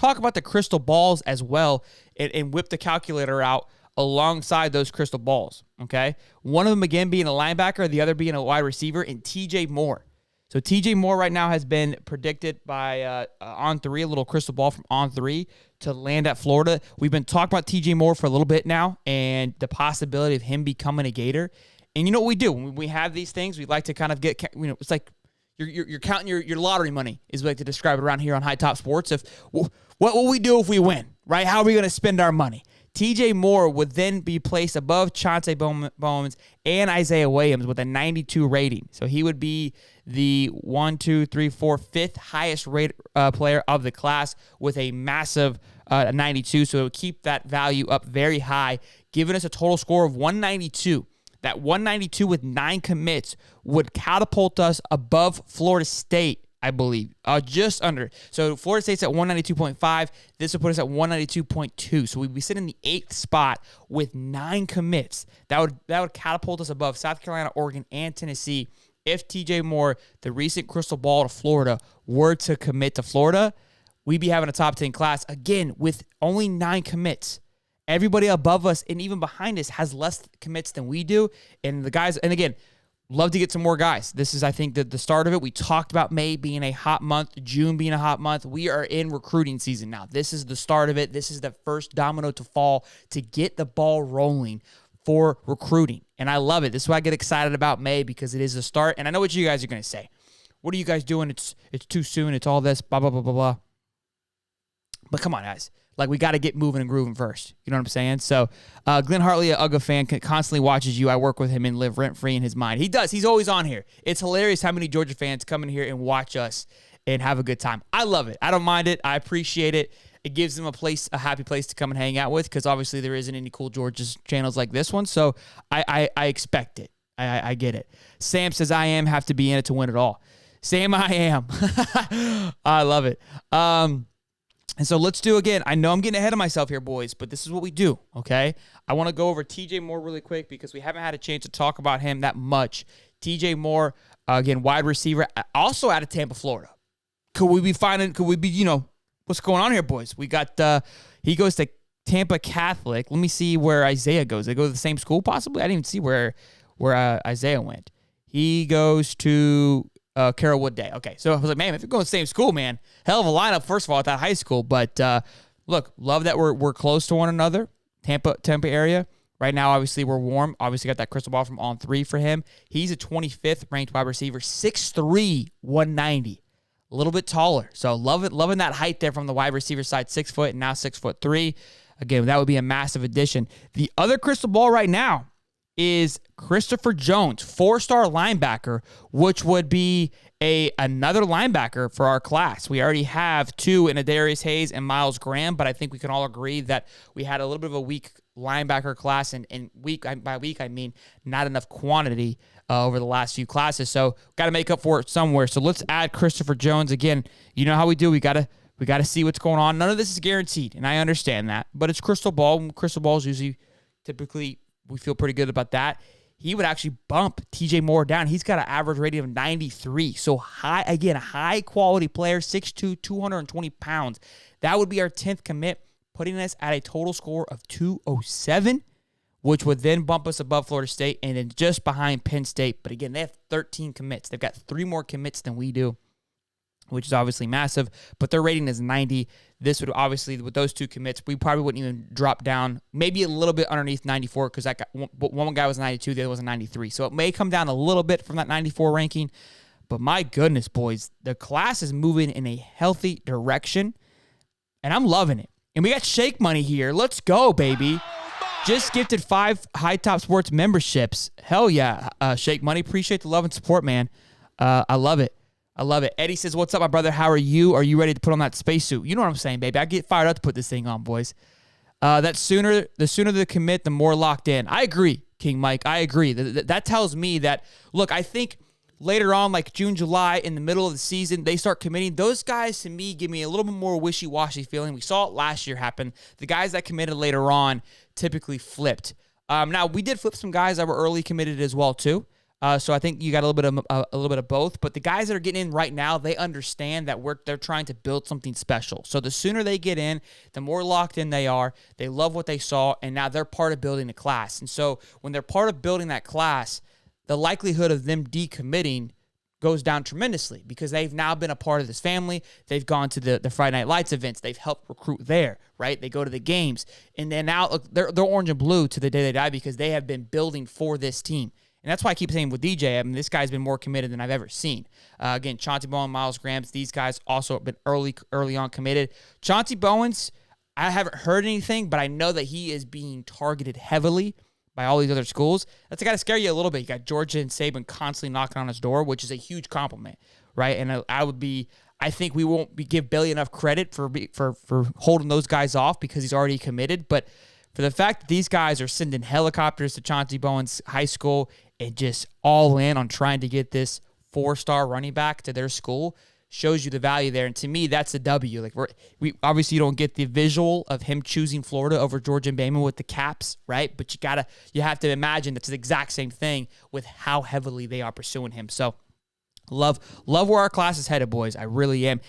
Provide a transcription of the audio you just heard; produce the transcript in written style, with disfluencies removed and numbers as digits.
talk about the crystal balls as well and whip the calculator out alongside those crystal balls, okay? One of them, again, being a linebacker, the other being a wide receiver, and TJ Moore. So TJ Moore right now has been predicted by On3, a little crystal ball from On3, to land at Florida. We've been talking about TJ Moore for a little bit now and the possibility of him becoming a Gator. And you know what we do? When we have these things, we like to kind of get, it's like you're counting your lottery money, is what we like to describe it around here on Hightop Sports. What will we do if we win, right? How are we going to spend our money? TJ Moore would then be placed above Chauncey Bowens and Isaiah Williams with a 92 rating. So he would be the 5th highest rated player of the class with a massive 92. So it would keep that value up very high, giving us a total score of 192. That 192 with 9 commits would catapult us above Florida State, I believe, just under. So Florida State's at 192.5. This would put us at 192.2. So we'd be sitting in the 8th spot with 9 commits. That would catapult us above South Carolina, Oregon, and Tennessee. If TJ Moore, the recent crystal ball to Florida, were to commit to Florida, we'd be having a top 10 class, again, with only 9 commits. Everybody above us and even behind us has less commits than we do. And the guys, and again, love to get some more guys. This is, I think, the start of it. We talked about May being a hot month, June being a hot month. We are in recruiting season now. This is the start of it. This is the first domino to fall to get the ball rolling for recruiting. And I love it. This is why I get excited about May, because it is the start. And I know what you guys are going to say. What are you guys doing? It's too soon. It's all this, blah, blah, blah, blah, blah. But come on, guys. Like, we got to get moving and grooving first. You know what I'm saying? So, Glenn Hartley, a UGA fan, constantly watches you. I work with him and live rent-free in his mind. He does. He's always on here. It's hilarious how many Georgia fans come in here and watch us and have a good time. I love it. I don't mind it. I appreciate it. It gives them a happy place to come and hang out with, because obviously there isn't any cool Georgia channels like this one. So, I expect it. I get it. Sam says, I have to be in it to win it all. Sam, I am. I love it. And so let's do, again, I know I'm getting ahead of myself here, boys, but this is what we do, okay? I want to go over TJ Moore really quick because we haven't had a chance to talk about him that much. TJ Moore, again, wide receiver, also out of Tampa, Florida. Could we be, what's going on here, boys? We got, he goes to Tampa Catholic. Let me see where Isaiah goes. They go to the same school, possibly? I didn't even see where Isaiah went. He goes to Carrollwood Day. Okay, so I was like, man, if you're going to the same school, man, hell of a lineup, first of all, at that high school. But look, love that we're close to one another, Tampa area. Right now, obviously, we're warm. Obviously, got that crystal ball from On3 for him. He's a 25th ranked wide receiver, 6'3", 190. A little bit taller. So loving that height there from the wide receiver side, 6 foot and now 6'3". Again, that would be a massive addition. The other crystal ball right now is Christopher Jones, 4-star linebacker, which would be another linebacker for our class. We already have 2 in Adarius Hayes and Miles Graham, but I think we can all agree that we had a little bit of a weak linebacker class, and by week I mean not enough quantity over the last few classes. So got to make up for it somewhere. So let's add Christopher Jones again. You know how we do. We got to see what's going on. None of this is guaranteed, and I understand that, but it's crystal ball. Crystal balls usually typically we feel pretty good about that. He would actually bump TJ Moore down. He's got an average rating of 93. So high quality player, 6'2", 220 pounds. That would be our 10th commit, putting us at a total score of 207, which would then bump us above Florida State and then just behind Penn State. But again, they have 13 commits. They've got 3 more commits than we do, which is obviously massive, but their rating is 90. This would obviously, with those 2 commits, we probably wouldn't even drop down, maybe a little bit underneath 94, because one guy was a 92, the other was a 93. So it may come down a little bit from that 94 ranking, but my goodness, boys, the class is moving in a healthy direction, and I'm loving it. And we got Shake Money here. Let's go, baby. Just gifted 5 Hightop Sports memberships. Hell yeah, Shake Money. Appreciate the love and support, man. I love it. I love it. Eddie says, what's up, my brother? How are you? Are you ready to put on that spacesuit? You know what I'm saying, baby. I get fired up to put this thing on, boys. The sooner the commit, the more locked in. I agree, King Mike. I agree. That tells me that, look, I think later on, like June, July, in the middle of the season, they start committing. Those guys, to me, give me a little bit more wishy-washy feeling. We saw it last year happen. The guys that committed later on typically flipped. Now, we did flip some guys that were early committed as well, too. So I think you got a little bit of both. But the guys that are getting in right now, they understand that they're trying to build something special. So the sooner they get in, the more locked in they are. They love what they saw, and now they're part of building a class. And so when they're part of building that class, the likelihood of them decommitting goes down tremendously because they've now been a part of this family. They've gone to the Friday Night Lights events. They've helped recruit there, right? They go to the games. And then now look, they're orange and blue to the day they die because they have been building for this team. And that's why I keep saying with DJ, I mean, this guy's been more committed than I've ever seen. Again, Chauncey Bowen, Miles Grahams, these guys also have been early on committed. Chauncey Bowens, I haven't heard anything, but I know that he is being targeted heavily by all these other schools. That's got to scare you a little bit. You got Georgia and Saban constantly knocking on his door, which is a huge compliment, right? And I think we won't give Bailey enough credit for holding those guys off because he's already committed. But for the fact that these guys are sending helicopters to Chauncey Bowen's high school and just all in on trying to get this 4-star running back to their school shows you the value there. And to me, that's a W. Like we obviously don't get the visual of him choosing Florida over Georgia and Bama with the caps, right? But you have to imagine that's the exact same thing with how heavily they are pursuing him. So love where our class is headed, boys. I really am.